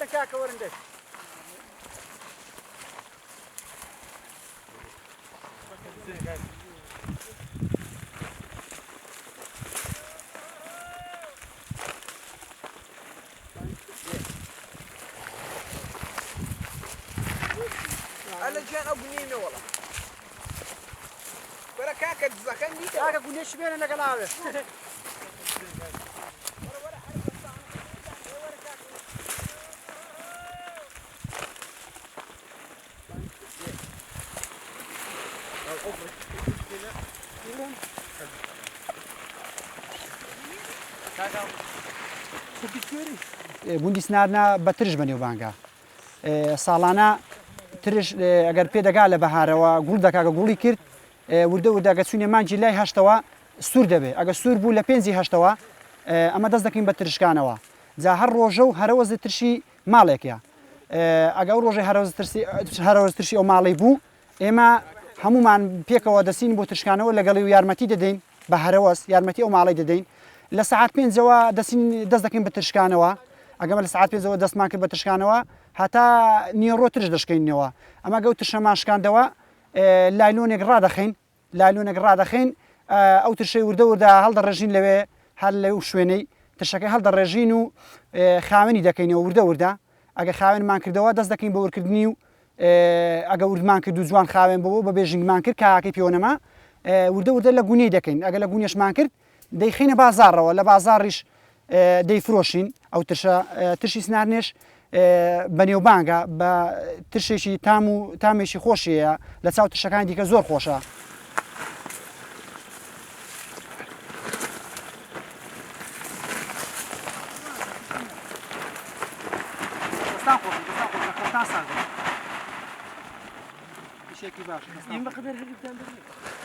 وەرە کاکە وەرن دەست ئەلە گیان ئەو بنینە وەڵا وەرە کاکە دزەکەن دیکە کاکە گونێشی بێنە لەگەڵاوێ گوندی سنارنا بە ترش بە نێوبانگە ساڵانە ترش ئەگەر پێدەگا لە بەهارەوە گوڵ دەکاکە گوڵی کرد وردە ورداگە چوونێ مانجی لای هەشتەوە سوور دەبێت ئەگە سوور بوو لە پێنجی هەشتەوە ئەمە دەست دەکەین بە ترشکانەوە جا هەر ڕۆژە و هەرەوەزە ترشی ماڵێکە ئەگە ئەو ڕۆژەی هەرەوەز ترشی ئەو ماڵی بوو ئێمە هەمومان پێکەوە دەسین بۆ ترشکانەوە لەگەڵی و یارمەتی دەدەین بە هەرەوەز یارمەتی ئەو ماڵی دەدەین لە سعات پێنجەوە دەست دەکەین بە ترشکانەوە ئەگەمە لە سعات پێنجەوە دەستمان کرد بە ترشکانەوە هەتا نیوەڕۆ ترش دەشکەینەوە ئەمە گەوت ترشەماشکاندەوە لایلۆنێک ڕادەخین لایلۆنێک ڕادەخین ئەو ترشەی وردە وردە هەڵدەڕێژین لەوێ هەر لەو شوێنەی ترشەکەی هەڵدەڕێژین و خاوێنی دەکەینەوە وردە وردە ئەگە خاوێنمان کردەوە دەست دەکەین بە وردکردنی و ئەگە وردمان کرد و جوان خاوێن بەوە بە بێژنگمان کرد کاکەی پێوەنەما وردە وردە لە گونەی دەکەین ئەگە لە گونێشمان کرد دەیخینە بازاڕەوە لە بازاڕیش دەیفرۆشین ئەو ترشی سنارنێش بەنێوبانگە بە ترشێکی تام و تامێکی خۆشیەیە لە چاو ترشەکانی دیکە زۆر خۆشە. این بقدر هدیه